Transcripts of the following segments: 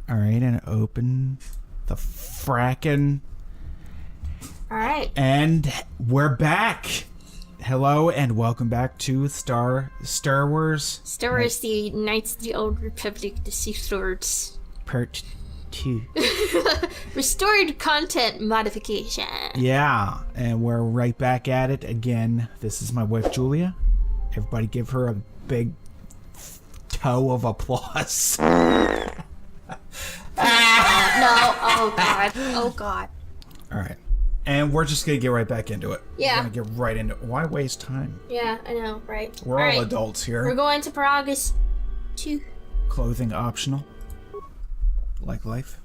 Alright, and open the frackin'. Alright. And we're back. Hello and welcome back to Star Wars. Star Wars, the Knights of the Old Republic, the Sith Lords. Part 2. Restored content modification. Yeah, and we're right back at it again. This is my wife, Julia. Everybody give her a big toe of applause. No, oh god, oh god. Alright. And we're just gonna get right back into it. Yeah. We're gonna get right into it. Why waste time? Yeah, I know, right? We're all adults here. We're going to Paragus 2. Clothing optional. Like life.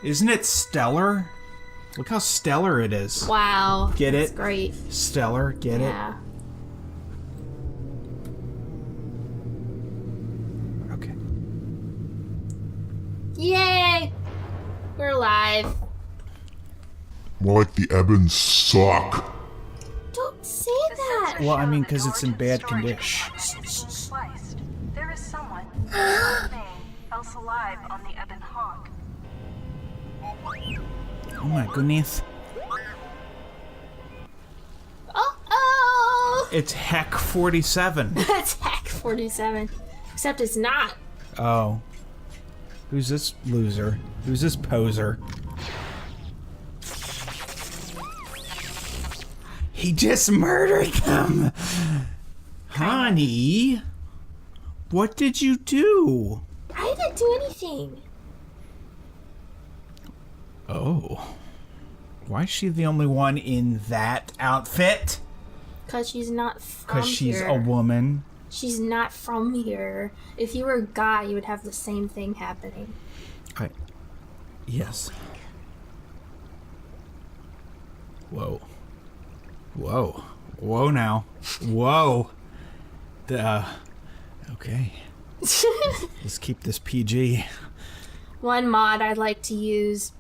Isn't it stellar? Look how stellar it is. Wow. Get that's it? Great. Stellar, get it? Yeah. Okay. Yay! We're alive. More like the Ebons suck. Don't say that! Well, I mean, because it's in bad condition. Spliced. There is someone name else alive on the Ebon Hawk. Oh my goodness. Oh! It's Heck 47. That's Hack 47. Except it's not. Oh. Who's this loser? Who's this poser? He just murdered them! Honey? What did you do? I didn't do anything. Oh. Why is she the only one in that outfit? Because she's not from Because she's here. a woman. She's not from here. If you were a guy, you would have the same thing happening. Yes. Whoa. Whoa. Whoa now. Whoa. Okay. Let's keep this PG. One mod I'd like to use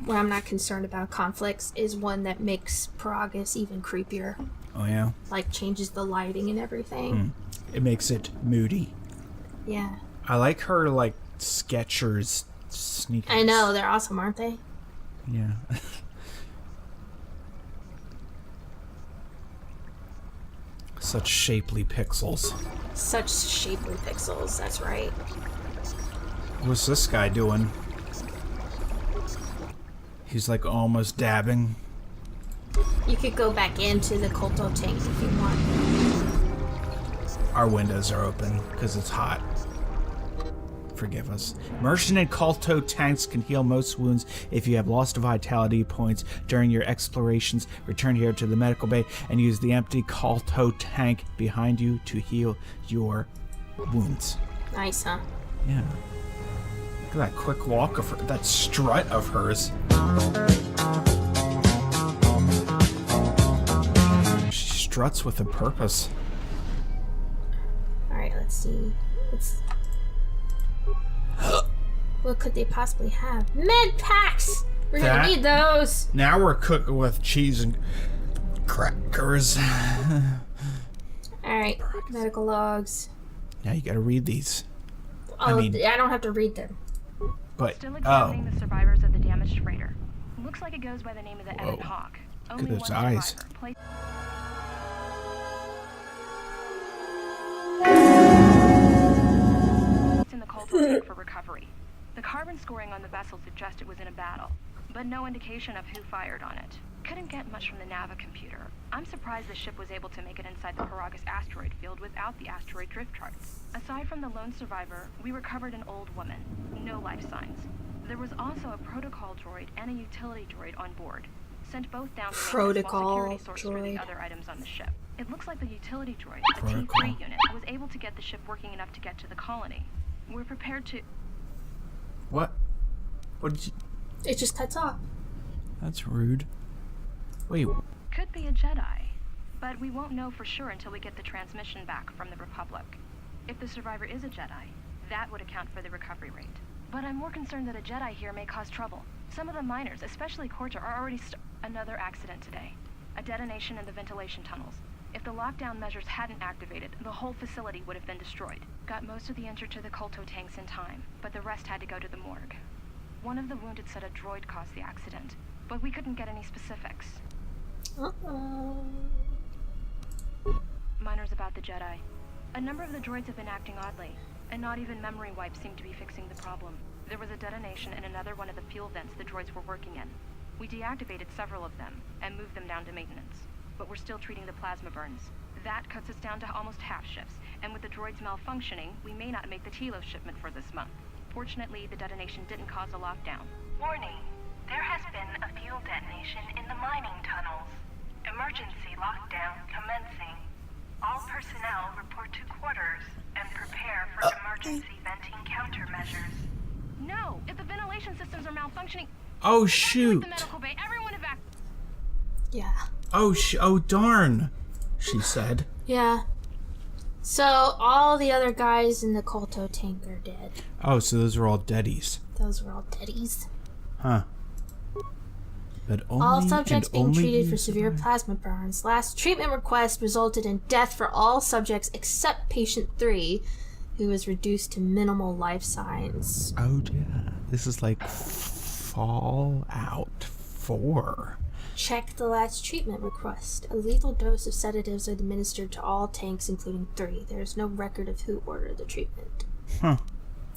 when I'm not concerned about conflicts is one that makes Paragus even creepier. Oh, yeah? Like, changes the lighting and everything. It makes it moody. Yeah. I like her, like, Skechers sneakers. I know, they're awesome, aren't they? Yeah. Such shapely pixels. Such shapely pixels, that's right. What's this guy doing? He's like almost dabbing. You could go back into the Kolto tank if you want. Our windows are open because it's hot. Forgive us. Immersion in Kolto tanks can heal most wounds if you have lost vitality points during your explorations. Return here to the medical bay and use the empty Kolto tank behind you to heal your wounds. Nice, huh? Yeah. Look at that quick walk of her, that strut of hers. She struts with a purpose. Alright, let's see. What could they possibly have? Med packs! We're gonna need those! Now we're cooking with cheese and crackers. Alright, medical logs. Now you gotta read these. Oh, I don't have to read them. But, Still examining the survivors of the damaged freighter. Looks like it goes by the name of the Ebon Hawk. Only Look at those one eyes. survivor. In the Kolto tank for recovery. The carbon scoring on the vessel suggests it was in a battle, but no indication of who fired on it. Couldn't get much from the Nava computer. I'm surprised the ship was able to make it inside the Paragus asteroid field without the asteroid drift charts. Aside from the lone survivor, we recovered an old woman. No life signs. There was also a protocol droid and a utility droid on board. Sent both down to Protocol make a small security source for the droid. other items on the ship. It looks like the utility droid, a Protocol. T3 unit, was able to get the ship working enough to get to the colony. We're prepared to... what? What did you... It just cuts off. That's rude. Wait, Could be a Jedi, but we won't know for sure until we get the transmission back from the Republic. If the survivor is a Jedi, that would account for the recovery rate. But I'm more concerned that a Jedi here may cause trouble. Some of the miners, especially KOTOR, are already another accident today. A detonation in the ventilation tunnels. If the lockdown measures hadn't activated, the whole facility would have been destroyed. Got most of the injured to the Kolto tanks in time, but the rest had to go to the morgue. One of the wounded said a droid caused the accident, but we couldn't get any specifics. Uh-oh. Minors about the Jedi. A number of the droids have been acting oddly, and not even memory wipes seem to be fixing the problem. There was a detonation in another one of the fuel vents the droids were working in. We deactivated several of them, and moved them down to maintenance. But we're still treating the plasma burns. That cuts us down to almost half shifts, and with the droids malfunctioning, we may not make the Telos shipment for this month. Fortunately, the detonation didn't cause a lockdown. Warning. There has been a fuel detonation in the mining tunnels. Emergency lockdown commencing. All personnel report to quarters and prepare for emergency venting countermeasures. No! If the ventilation systems are malfunctioning... Oh, evacuate shoot. the medical bay! Everyone evacuate! Yeah. Oh, darn, she said. Yeah. So, all the other guys in the Kolto tank are dead. Oh, so those are all deadies. Those were all deadies. Huh. But only, All subjects and being only treated for you severe survived. plasma burns. Last treatment request resulted in death for all subjects except patient 3, who was reduced to minimal life signs. Oh, yeah. This is like Fallout 4. Check the last treatment request. A lethal dose of sedatives administered to all tanks, including 3. There is no record of who ordered the treatment. Huh.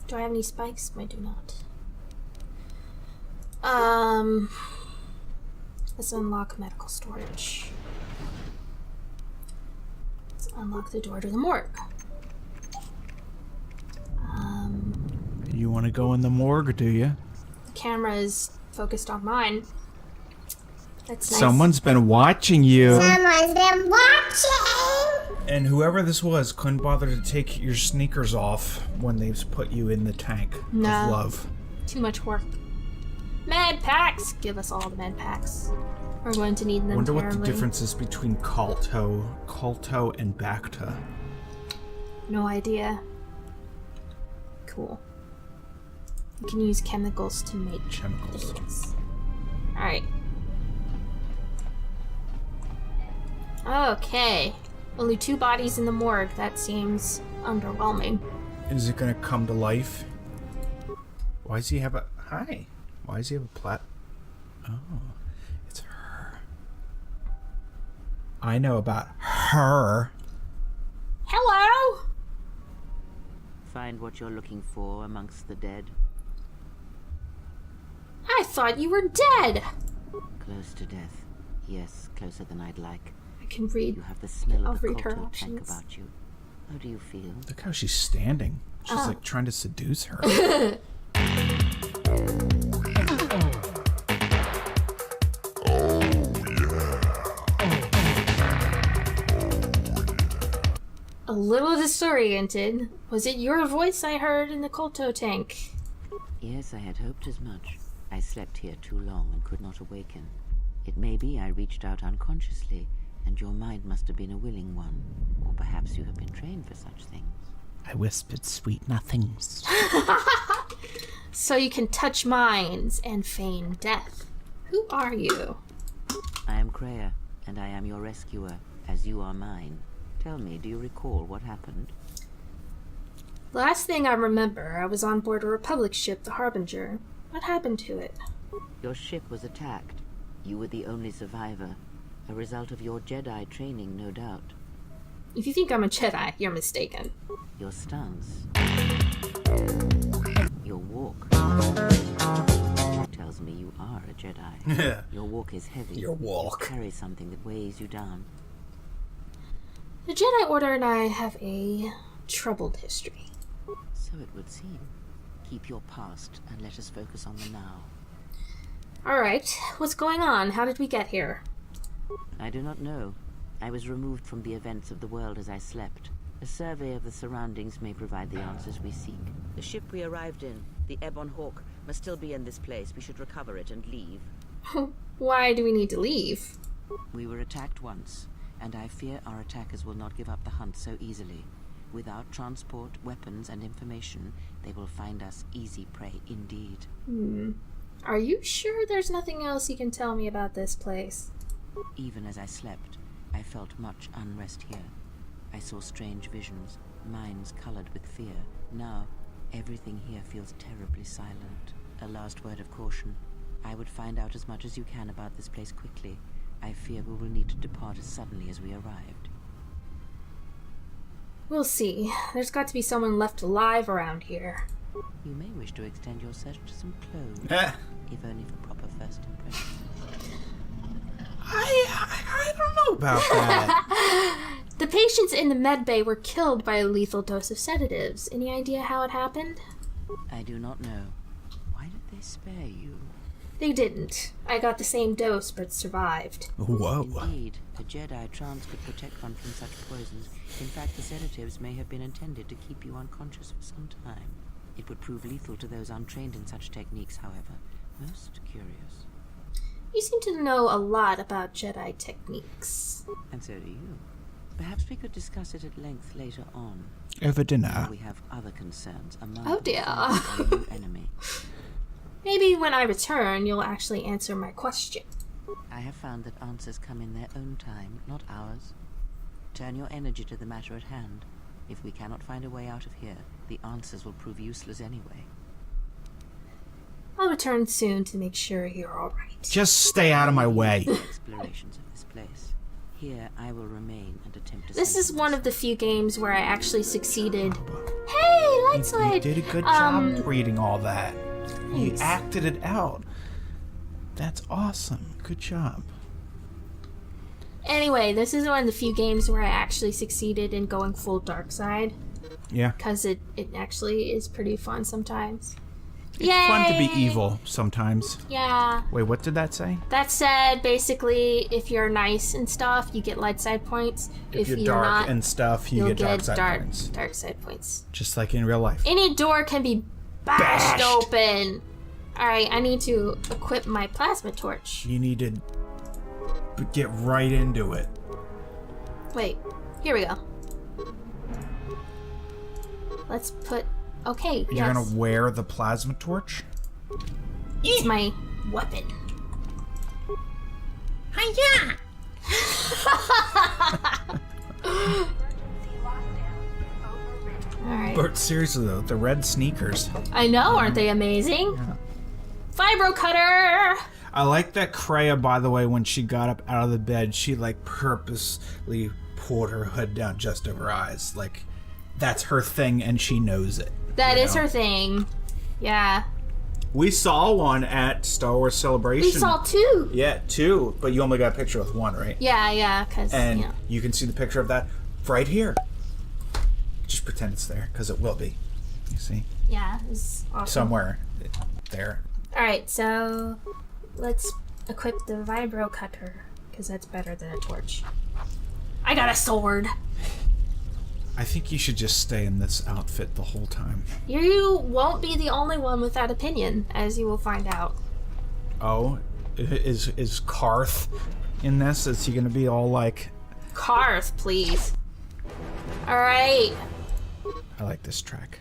Do I have any spikes? I do not. Let's unlock medical storage. Let's unlock the door to the morgue. You want to go in the morgue, do you? The camera is focused on mine. That's nice. Someone's been watching you. Someone's been watching! And whoever this was couldn't bother to take your sneakers off when they put you in the tank No. of love. Too much work. Med packs! Give us all the med packs. We're going to need them I wonder what the terribly. difference is between Kolto and Bacta. No idea. Cool. You can use chemicals to make Chemicals. things. Alright. Okay. Only 2 bodies in the morgue. That seems underwhelming. Is it gonna come to life? Why does he have a... Hi. Why does he have a plat... Oh. It's her. I know about her. Hello? Find what you're looking for amongst the dead. I thought you were dead. Close to death. Yes, closer than I'd like. I can read. You have the smell I'll of the read her Kotor tank options. about you. How do you feel? Look how she's standing. She's Oh. like trying to seduce her. A little disoriented. Was it your voice I heard in the Kolto tank? Yes, I had hoped as much. I slept here too long and could not awaken. It may be I reached out unconsciously, and your mind must have been a willing one. Or perhaps you have been trained for such things. I whispered sweet nothings. So you can touch minds and feign death. Who are you? I am Kreia, and I am your rescuer, as you are mine. Tell me, do you recall what happened? Last thing I remember, I was on board a Republic ship, the Harbinger. What happened to it? Your ship was attacked. You were the only survivor. A result of your Jedi training, no doubt. If you think I'm a Jedi, you're mistaken. Your stance. Your walk. Tells me you are a Jedi. Your walk is heavy. Your walk. You carry something that weighs you down. The Jedi Order and I have a troubled history. So it would seem. Keep your past and let us focus on the now. Alright, what's going on? How did we get here? I do not know. I was removed from the events of the world as I slept. A survey of the surroundings may provide the answers we seek. The ship we arrived in, the Ebon Hawk, must still be in this place. We should recover it and leave. Why do we need to leave? We were attacked once, and I fear our attackers will not give up the hunt so easily. Without transport, weapons, and information, they will find us easy prey indeed. Are you sure there's nothing else you can tell me about this place? Even as I slept, I felt much unrest here. I saw strange visions, minds colored with fear. Now, everything here feels terribly silent. A last word of caution. I would find out as much as you can about this place quickly. I fear we will need to depart as suddenly as we arrived. We'll see. There's got to be someone left alive around here. You may wish to extend your search to some clothes, if only for proper first impressions. I don't know about that. The patients in the med bay were killed by a lethal dose of sedatives. Any idea how it happened? I do not know. Why did they spare you? They didn't. I got the same dose but survived. Whoa. Indeed, a Jedi trance could protect one from such poisons. In fact, the sedatives may have been intended to keep you unconscious for some time. It would prove lethal to those untrained in such techniques, however. Most curious. You seem to know a lot about Jedi techniques. And so do you. Perhaps we could discuss it at length later on. Over dinner. Now we have other concerns among Oh dear. our new enemy. Maybe when I return, you'll actually answer my question. I have found that answers come in their own time, not ours. Turn your energy to the matter at hand. If we cannot find a way out of here, the answers will prove useless anyway. I'll return soon to make sure you're alright. Just stay out of my way. Explorations of this place. Here I will remain and attempt to. This is one of the few games where I actually succeeded. Hey, light You slide! did a good job reading all that. You Thanks. acted it out. That's awesome. Good job. Anyway, this is one of the few games where I actually succeeded in going full dark side. Yeah. Because it actually is pretty fun sometimes. It's fun to be evil sometimes. Yeah. Wait, what did that say? That said, basically, if you're nice and stuff, you get light side points. If you're you're dark not, and stuff, you you'll get dark side points. dark side points. Just like in real life. Any door can be bashed Bashed. open. Alright, I need to equip my plasma torch. You need to get right into it. Wait, here we go. Let's put... Okay, You're yes. gonna wear the plasma torch? It's my weapon. Hiya! Alright. But seriously though, the red sneakers. I know, aren't they amazing? Vibro cutter! I like that Kreia, by the way, when she got up out of the bed, she like purposely pulled her hood down just over her eyes. Like, that's her thing and she knows it. That you is know? her thing. Yeah. We saw one at Star Wars Celebration. We saw two. Yeah, two, but you only got a picture with one, right? Yeah, because, And yeah. you can see the picture of that right here. Just pretend it's there, because it will be. You see? Yeah, it's awesome. Somewhere there. Alright, so let's equip the vibro cutter, because that's better than a torch. I got a sword. I think you should just stay in this outfit the whole time. You won't be the only one with that opinion, as you will find out. Oh, is Karth in this? Is he gonna be all like... Karth, please. Alright. I like this track.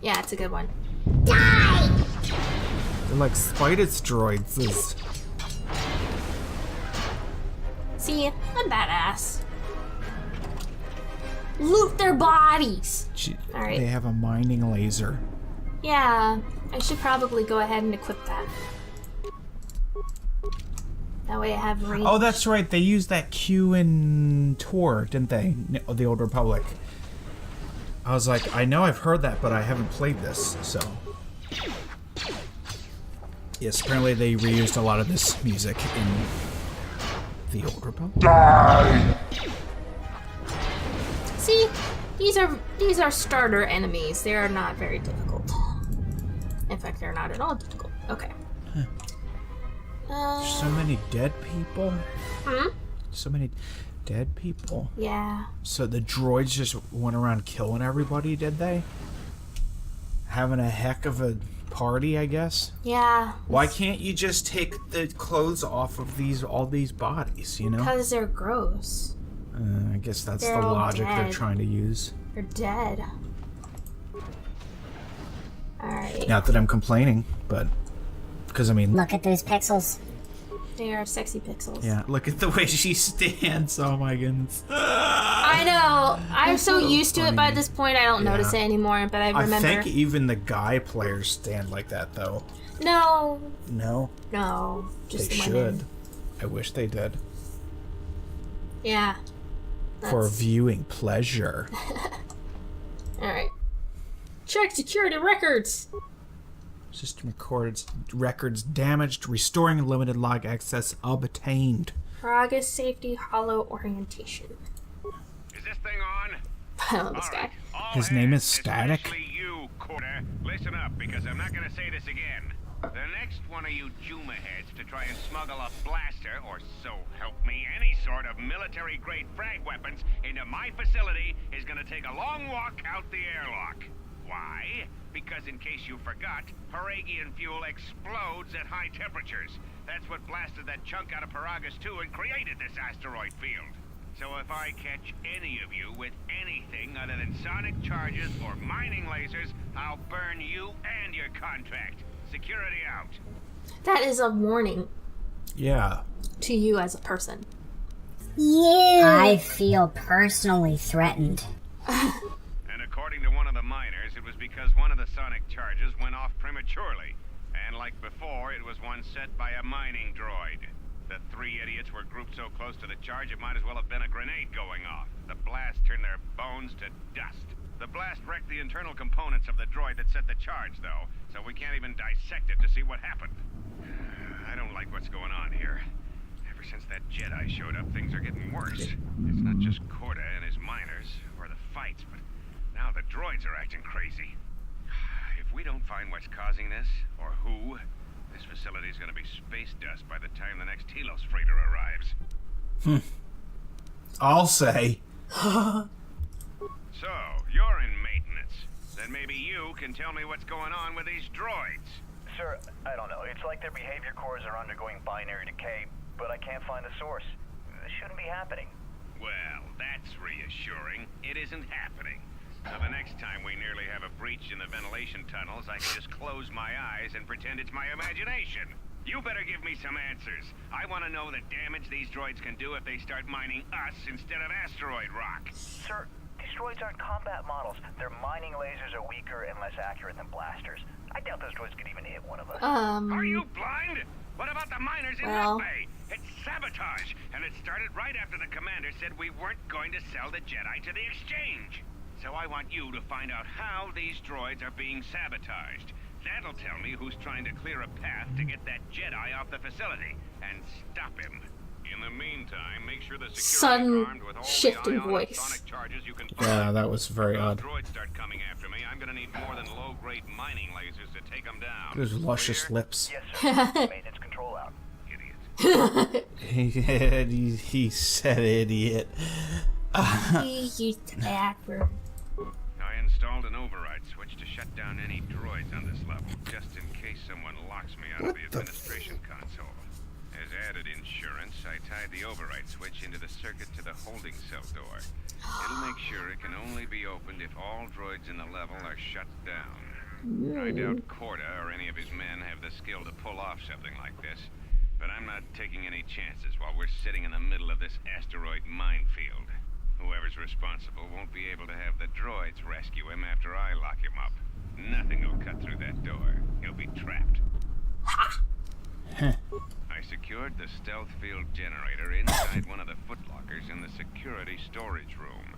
Yeah, it's a good one. Die! They're like Spidders droids. See, I'm badass. Loot their bodies! All right. They have a mining laser. Yeah, I should probably go ahead and equip that. That way I have range. Oh, that's right. They used that Q in Tor, didn't they? The Old Republic. I was like, I know I've heard that, but I haven't played this, so. Yes, apparently they reused a lot of this music in the Old Republic. Die! See, these are starter enemies. They are not very difficult. In fact, they're not at all difficult. Okay. So many dead people. Hmm? So many dead people. Yeah. So the droids just went around killing everybody, did they? Having a heck of a party, I guess. Yeah. Why can't you just take the clothes off of all these bodies, you know? Because they're gross. I guess that's They're the all logic they're dead. trying to use. They're dead. Alright. Not that I'm complaining, but because I mean, Look at those pixels. They are sexy pixels. Yeah, look at the way she stands. Oh my goodness. I know. I'm so used to it by this point, I don't notice it anymore, but I remember. I think even the guy players stand like that, though. No. No? No. Just They the women. should. I wish they did. Yeah. For viewing pleasure. Alright. Check security records! System records damaged. Restoring limited log access obtained. Progress safety hollow orientation. Is this thing on? I love this guy. His name is Static? Especially you, KOTOR. Listen up, because I'm not going to say this again. The next one of you Juma heads to try and smuggle a blaster, or so help me, any sort of military-grade frag weapons into my facility is going to take a long walk out the airlock. Why? Because in case you forgot, Paragian fuel explodes at high temperatures. That's what blasted that chunk out of Paragus 2 and created this asteroid field. So if I catch any of you with anything other than sonic charges or mining lasers, I'll burn you and your contract. Security out. That is a warning Yeah. to you as a person. I feel personally threatened. And according to one of the miners, it was because one of the sonic charges went off prematurely. And like before, it was one set by a mining droid. The three idiots were grouped so close to the charge, it might as well have been a grenade going off. The blast turned their bones to dust. The blast wrecked the internal components of the droid that set the charge, though, so we can't even dissect it to see what happened. I don't like what's going on here. Ever since that Jedi showed up, things are getting worse. It's not just KOTOR and his miners, or the fights, but now the droids are acting crazy. If we don't find what's causing this, or who, this facility is going to be space dust by the time the next Telos freighter arrives. I'll say. So, you're in maintenance. Then maybe you can tell me what's going on with these droids. Sir, I don't know. It's like their behavior cores are undergoing binary decay, but I can't find the source. This shouldn't be happening. Well, that's reassuring. It isn't happening. Now, the next time we nearly have a breach in the ventilation tunnels, I can just close my eyes and pretend it's my imagination. You better give me some answers. I want to know the damage these droids can do if they start mining us instead of asteroid rock. Sir, these droids aren't combat models. Their mining lasers are weaker and less accurate than blasters. I doubt those droids could even hit one of us. Are you blind? What about the miners in well. that bay? It's sabotage, and it started right after the commander said we weren't going to sell the Jedi to the exchange. So I want you to find out how these droids are being sabotaged. That'll tell me who's trying to clear a path to get that Jedi off the facility and stop him. In the meantime, make sure the security's armed with all shifting the ionic voice. sonic charges you can find. Yeah, that was very If odd. those droids start coming after me, I'm gonna need more than low-grade mining lasers to take them down. Those luscious Clear? lips. Yes, sir. Maintenance control out. Idiot. he said idiot. He used to backward. I installed an override switch to shut down any droids on this level, just in case someone locks me out of the administration console. As added insurance, I tied the override switch into the circuit to the holding cell door. It'll make sure it can only be opened if all droids in the level are shut down. I doubt KOTOR or any of his men have the skill to pull off something like this, but I'm not taking any chances while we're sitting in the middle of this asteroid minefield. Whoever's responsible won't be able to have the droids rescue him after I lock him up. Nothing will cut through that door. He'll be trapped. I secured the stealth field generator inside one of the footlockers in the security storage room.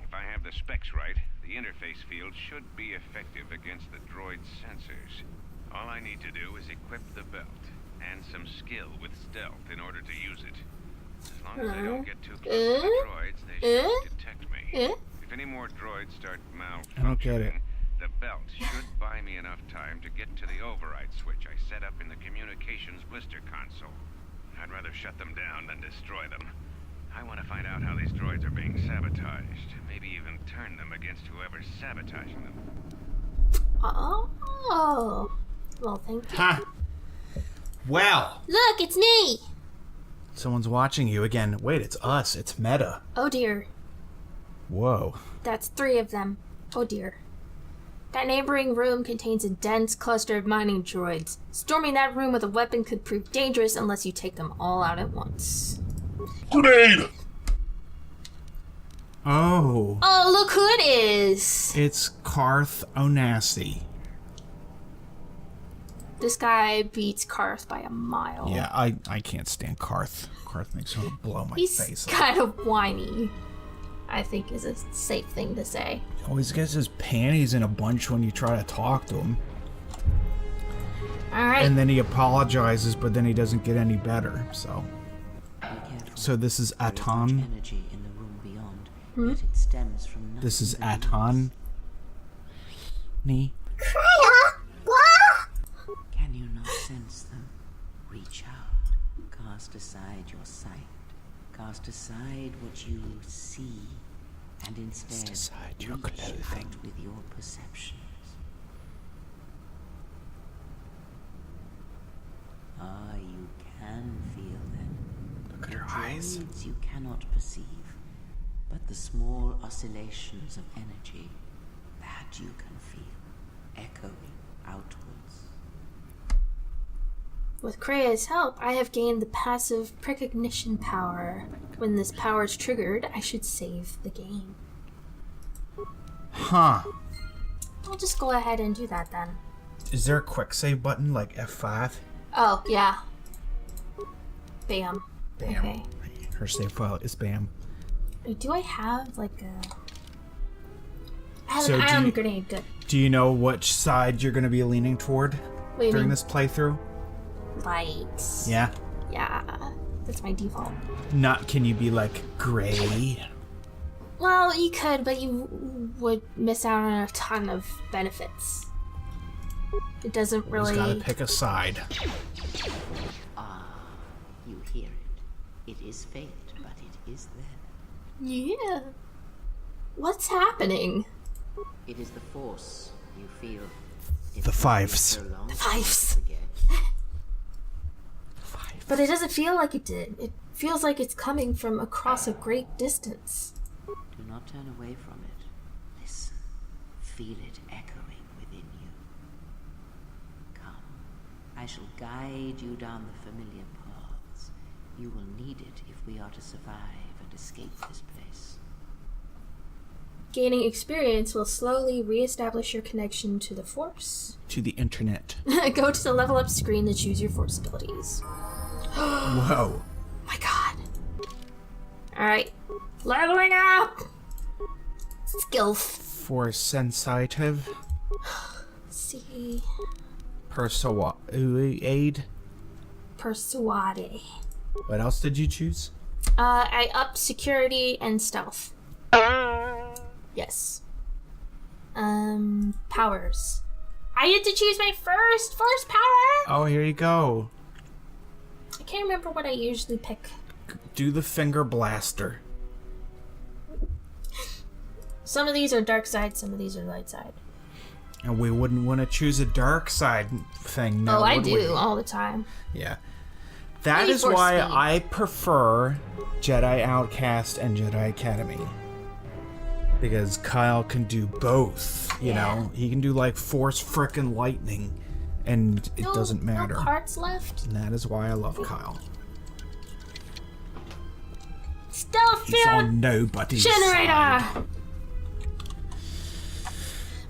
If I have the specs right, the interface field should be effective against the droid's sensors. All I need to do is equip the belt and some skill with stealth in order to use it. As long as I don't get too close to the droids, they should detect me. If any more droids start malfunctioning, I don't get it. the belt should buy me enough time to get to the override switch I set up in the communications blister console. I'd rather shut them down than destroy them. I want to find out how these droids are being sabotaged. Maybe even turn them against whoever's sabotaging them. Oh. Well, thank you. Ha! Well, Look, it's me! someone's watching you again. Wait, it's us. It's Meta. Oh dear. Whoa. That's 3 of them. Oh dear. That neighboring room contains a dense cluster of mining droids. Storming that room with a weapon could prove dangerous unless you take them all out at once. Grenade! Oh. Oh, look who it is! It's Karth Onassi. This guy beats Karth by a mile. Yeah, I can't stand Karth. Karth makes me want to blow my He's face off. kind of whiny, I think is a safe thing to say. He always gets his panties in a bunch when you try to talk to him. Alright. And then he apologizes, but then he doesn't get any better, so. So this is Atan. Energy in the room beyond, Hmm? yet it stems from nothing This is but Atan. Ni. Kreia! What? Can you not sense them? Reach out. Cast aside your sight. Cast aside what you see. And instead, aside your reach clothing. out with your perceptions. Ah, you can feel them. Look at The her eyes. droids you cannot perceive, but the small oscillations of energy, that you can feel, echoing outwards. With Kreia's help, I have gained the passive precognition power. When this power is triggered, I should save the game. Huh. I'll just go ahead and do that then. Is there a quick save button like F5? Oh, yeah. Bam. Bam. Okay. Her save file is bam. Do I have like a... I have So an do ion you- grenade. Good. Do you know which side you're going to be leaning toward What do you during mean? this playthrough? Lights. Yeah. Yeah. That's my default. Not can you be like gray? Well, you could, but you would miss out on a ton of benefits. It doesn't Just really... gotta pick a side. Ah, you hear it. It is faint, but it is there. Yeah. What's happening? It is the force you feel. The fives. So long, The fives. forget. But it doesn't feel like it did. It feels like it's coming from across a great distance. Do not turn away from it. Listen. Feel it echoing within you. Come. I shall guide you down the familiar paths. You will need it if we are to survive and escape this place. Gaining experience will slowly re-establish your connection to the Force. To the internet. Go to the level up screen to choose your Force abilities. Whoa. My god. Alright. Leveling up! Skill. For sensitive. See. Persuade. Persuade. What else did you choose? I upped security and stealth. Yes. Powers. I get to choose my first Force power! Oh, here you go. I can't remember what I usually pick. Do the finger blaster. Some of these are dark side, some of these are light side. And we wouldn't want to choose a dark side thing now, Oh, I would do we? all the time. Yeah. That Maybe is for why speed. I prefer Jedi Outcast and Jedi Academy. Because Kyle can do both, you know? He can do like Force frickin' lightning, and it doesn't matter. No cards left. And that is why I love Kyle. Stealth He's field on nobody's generator! side.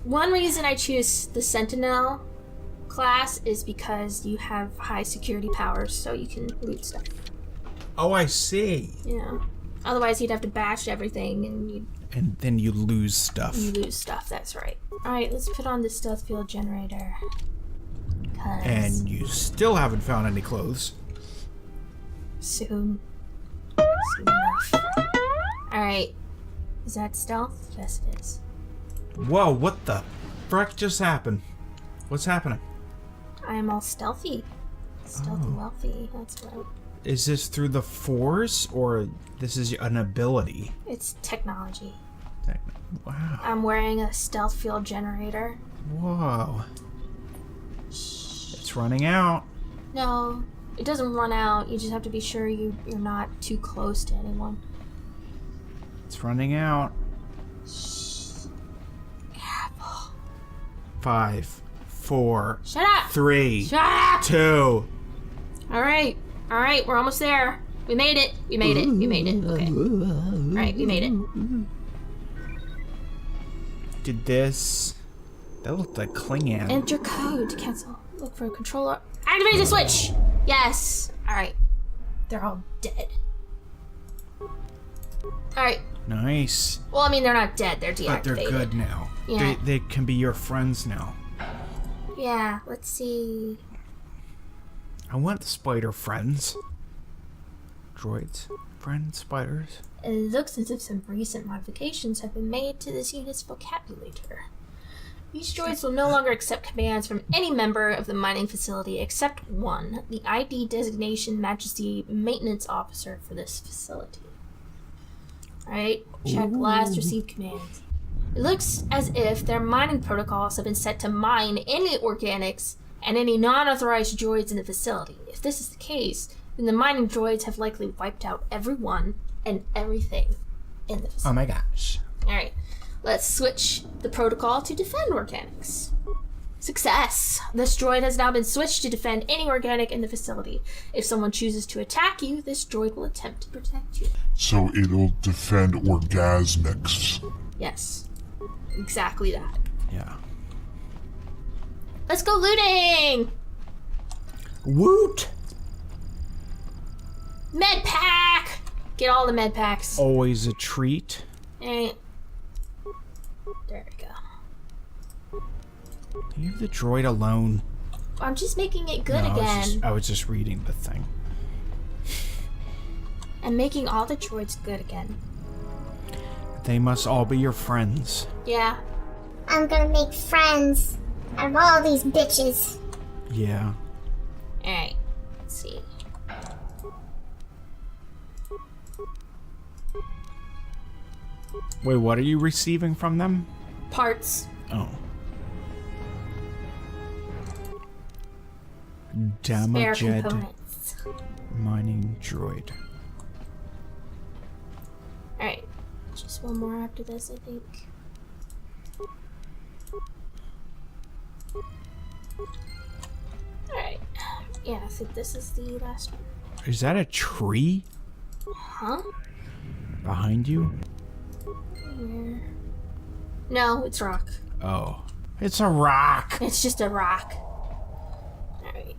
One reason I choose the Sentinel class is because you have high security powers, so you can loot stuff. Oh, I see. You know, otherwise you'd have to bash everything and And then you lose stuff. you lose stuff. That's right. All right, let's put on the stealth field generator. 'Cause And you still haven't found any clothes. soon enough. All right, is that stealth? Yes, it is. Whoa, what the frick just happened? What's happening? I am all stealthy. Stealthy wealthy. That's right. Is this through the Force, or this is an ability? It's technology. Wow. I'm wearing a stealth field generator. Whoa. It's running out. No, it doesn't run out. You just have to be sure you're not too close to anyone. It's running out. Careful. 5, 4, Shut up! 3, Shut up! 2. Alright, we're almost there. We made it. We made it. Okay. Alright, we made it. Did this... That looked like Klingon. Enter code to cancel. Look for a controller. Activate the switch! Yes! Alright. They're all dead. Alright. Nice. Well, I mean, they're not dead. They're deactivated. But they're good now. Yeah. They can be your friends now. Yeah, let's see. I want spider friends. Droids. Friends, spiders. It looks as if some recent modifications have been made to this unit's vocabulator. These droids will no longer accept commands from any member of the mining facility except one. The ID designation matches the maintenance officer for this facility. Alright, check last received commands. It looks as if their mining protocols have been set to mine any organics and any non-authorized droids in the facility. If this is the case, then the mining droids have likely wiped out everyone and everything in the facility. Oh my gosh. Alright, let's switch the protocol to defend organics. Success! This droid has now been switched to defend any organic in the facility. If someone chooses to attack you, this droid will attempt to protect you. So it'll defend orgasmics. Yes, exactly that. Yeah. Let's go looting! Woot! Med pack! Get all the med packs. Always a treat. Alright. There we go. Leave the droid alone. I'm just making it good No, again. I was just reading the thing. I'm making all the droids good again. They must all be your friends. Yeah. I'm gonna make friends out of all these bitches. Yeah. Alright. Let's see. Wait, what are you receiving from them? Parts. Oh. Spare Damaged components. mining droid. Alright. Just one more after this, I think. Alright. Yeah, I think this is the last one. Is that a tree Huh? behind you? Where? No, it's rock. Oh. It's a rock! It's just a rock. Alright.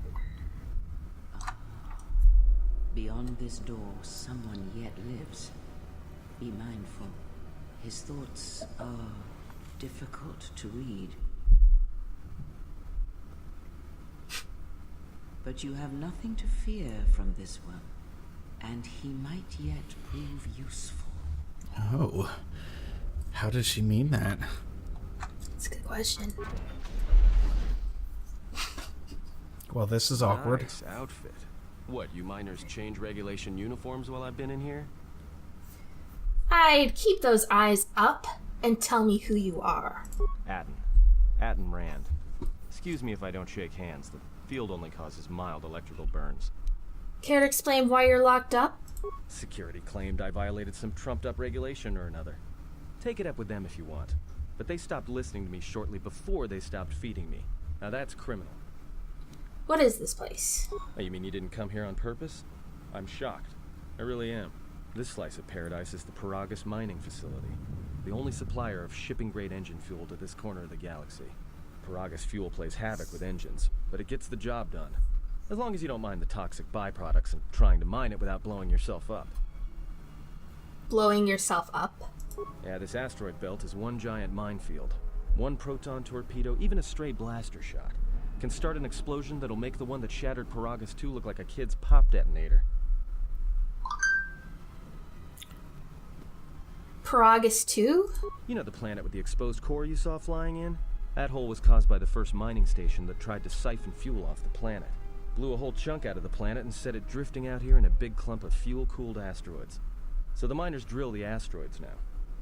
Beyond this door, someone yet lives. Be mindful. His thoughts are difficult to read. But you have nothing to fear from this one, and he might yet prove useful. Oh. How does she mean that? That's a good question. Well, this is awkward. Nice outfit. What, you miners change regulation uniforms while I've been in here? I'd keep those eyes up and tell me who you are. Atten Rand. Excuse me if I don't shake hands. The field only causes mild electrical burns. Care to explain why you're locked up? Security claimed I violated some trumped-up regulation or another. Take it up with them if you want. But they stopped listening to me shortly before they stopped feeding me. Now that's criminal. What is this place? Oh, you mean you didn't come here on purpose? I'm shocked. I really am. This slice of paradise is the Paragus mining facility, the only supplier of shipping-grade engine fuel to this corner of the galaxy. Paragus fuel plays havoc with engines, but it gets the job done. As long as you don't mind the toxic byproducts and trying to mine it without blowing yourself up. Blowing yourself up? Yeah, this asteroid belt is one giant minefield. One proton torpedo, even a stray blaster shot, can start an explosion that'll make the one that shattered Paragus 2 look like a kid's pop detonator. Paragus 2? You know the planet with the exposed core you saw flying in? That hole was caused by the first mining station that tried to siphon fuel off the planet. Blew a whole chunk out of the planet and set it drifting out here in a big clump of fuel-cooled asteroids. So the miners drill the asteroids now,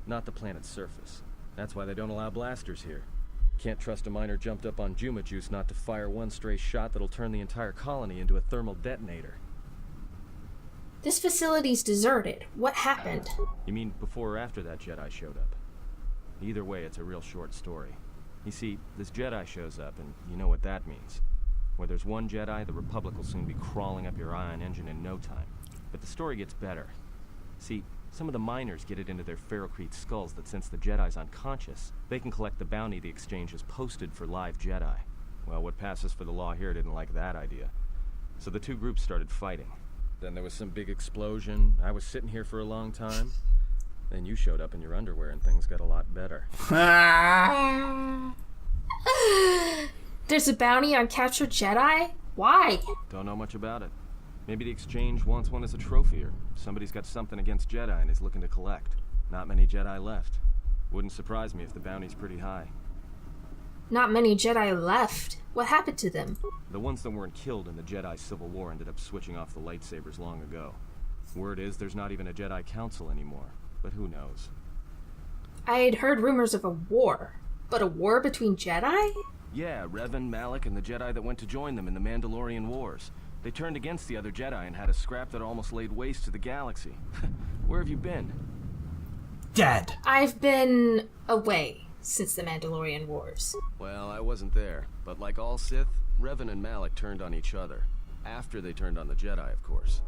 not the planet's surface. That's why they don't allow blasters here. Can't trust a miner jumped up on Juma juice not to fire one stray shot that'll turn the entire colony into a thermal detonator. This facility's deserted. What happened? You mean before or after that Jedi showed up? Either way, it's a real short story. You see, this Jedi shows up, and you know what that means. Where there's one Jedi, the Republic will soon be crawling up your ion engine in no time. But the story gets better. See, some of the miners get it into their ferrocrete skulls that since the Jedi's unconscious, they can collect the bounty the exchange has posted for live Jedi. Well, what passes for the law here didn't like that idea. So the two groups started fighting. Then there was some big explosion. I was sitting here for a long time. Then you showed up in your underwear and things got a lot better. There's a bounty on captured Jedi? Why? Don't know much about it. Maybe the exchange wants one as a trophy, or somebody's got something against Jedi and is looking to collect. Not many Jedi left. Wouldn't surprise me if the bounty's pretty high. Not many Jedi left. What happened to them? The ones that weren't killed in the Jedi Civil War ended up switching off the lightsabers long ago. Word is there's not even a Jedi Council anymore, but who knows? I had heard rumors of a war. But a war between Jedi? Yeah, Revan, Malak, and the Jedi that went to join them in the Mandalorian Wars. They turned against the other Jedi and had a scrap that almost laid waste to the galaxy. Where have you been? Dead. I've been away since the Mandalorian Wars. Well, I wasn't there, but like all Sith, Revan and Malak turned on each other. After they turned on the Jedi, of course.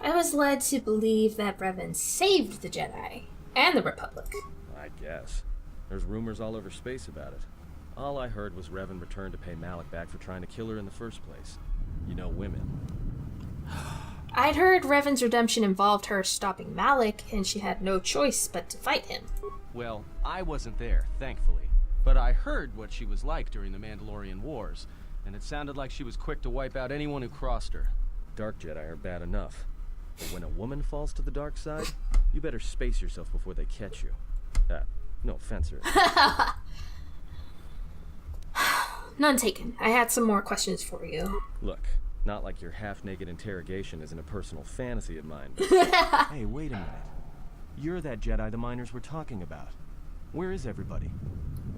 I was led to believe that Revan saved the Jedi and the Republic. I guess. There's rumors all over space about it. All I heard was Revan returned to pay Malak back for trying to kill her in the first place. You know, women. I'd heard Revan's redemption involved her stopping Malak, and she had no choice but to fight him. Well, I wasn't there, thankfully. But I heard what she was like during the Mandalorian Wars, and it sounded like she was quick to wipe out anyone who crossed her. Dark Jedi are bad enough. But when a woman falls to the dark side, you better space yourself before they catch you. No offense, sir. None taken. I had some more questions for you. Look, not like your half-naked interrogation isn't a personal fantasy of mine, but... Hey, wait a minute. You're that Jedi the miners were talking about. Where is everybody?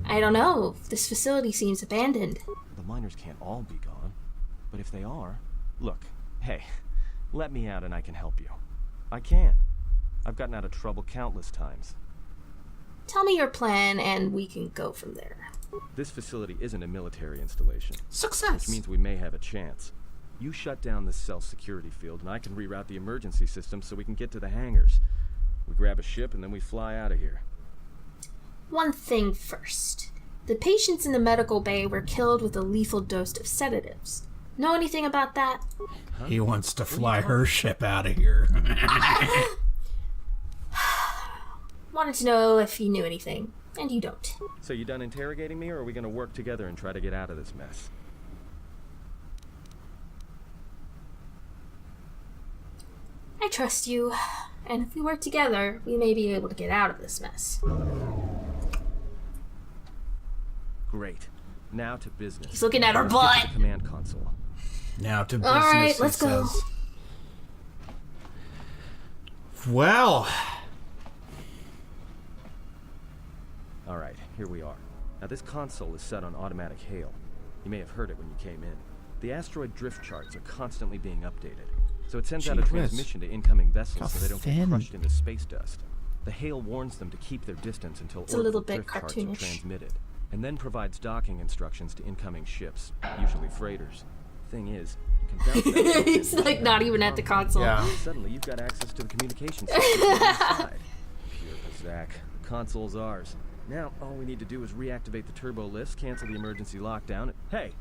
I don't know. This facility seems abandoned. The miners can't all be gone. But if they are... Look, hey, let me out and I can help you. I can. I've gotten out of trouble countless times. Tell me your plan and we can go from there. This facility isn't a military installation. Success! Which means we may have a chance. You shut down this cell security field and I can reroute the emergency system so we can get to the hangars. We grab a ship and then we fly out of here. One thing first. The patients in the medical bay were killed with a lethal dose of sedatives. Know anything about that? Huh? He wants to fly her ship out of here. Wanted to know if you knew anything, and you don't. So you done interrogating me, or are we gonna work together and try to get out of this mess? I trust you, and if we work together, we may be able to get out of this mess. Great. Now to business. He's looking at her butt! The command console. Now to business, Alright, let's go. Well... Alright, here we are. Now this console is set on automatic hail. You may have heard it when you came in. The asteroid drift charts are constantly being updated, so it sends out a transmission to incoming vessels so they don't get crushed into space dust. The hail warns them to keep their distance until orbital drift charts are transmitted, and then provides docking instructions to incoming ships, usually freighters. Thing is, you can bounce that He's like not even at the console. Yeah. Suddenly you've got access to the communication system inside. Pure Bazak. The console's ours. Now, all we need to do is reactivate the turbo lifts, cancel the emergency lockdown. Hey!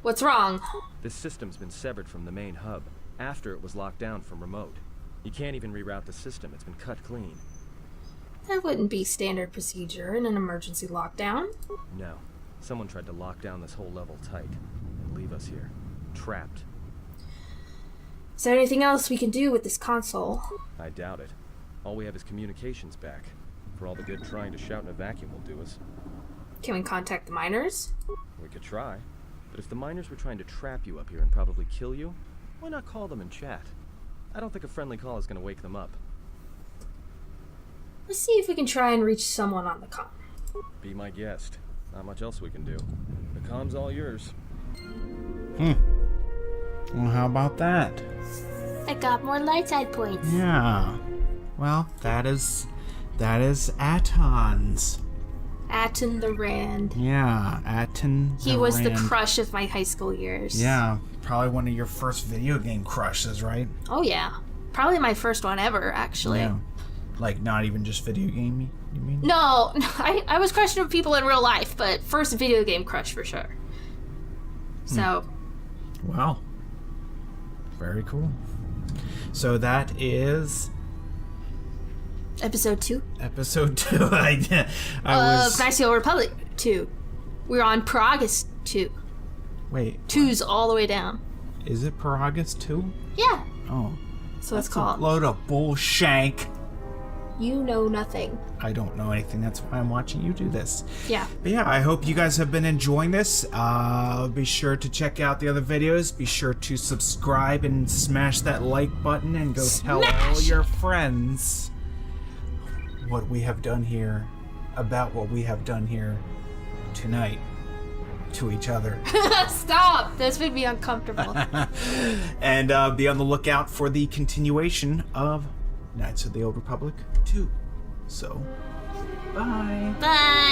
What's wrong? This system's been severed from the main hub, after it was locked down from remote. You can't even reroute the system, it's been cut clean. That wouldn't be standard procedure in an emergency lockdown. No. Someone tried to lock down this whole level tight, and leave us here, trapped. Is there anything else we can do with this console? I doubt it. All we have is communications back. For all the good trying to shout in a vacuum will do us. Can we contact the miners? We could try. But if the miners were trying to trap you up here and probably kill you, why not call them and chat? I don't think a friendly call is going to wake them up. Let's see if we can try and reach someone on the comm. Be my guest. Not much else we can do. The comm's all yours. Well, how about that? I got more light side points. Yeah. Well, that That is Aton's. Aton the Rand. Yeah, Aton He was the crush of my high school years. Yeah, probably one of your first video game crushes, right? Oh, yeah. Probably my first one ever, actually. Yeah. Like, not even just video game, you mean? No, I was crushing with people in real life, but first video game crush for sure. So. Wow. Very cool. So that is... Episode 2? Episode 2. I was... Knights of the Old Republic 2. We're on Paragus 2. Wait. 2's all the way down. Is it Paragus 2? Yeah. Oh. So it's called. A load of bullshank. You know nothing. I don't know anything. That's why I'm watching you do this. Yeah. But yeah, I hope you guys have been enjoying this. Be sure to check out the other videos. Be sure to subscribe and smash that like button and go tell all your friends what we have done here, about what we have done here tonight to each other. Stop! This made me uncomfortable. And be on the lookout for the continuation of Knights of the Old Republic 2. So, bye. Bye.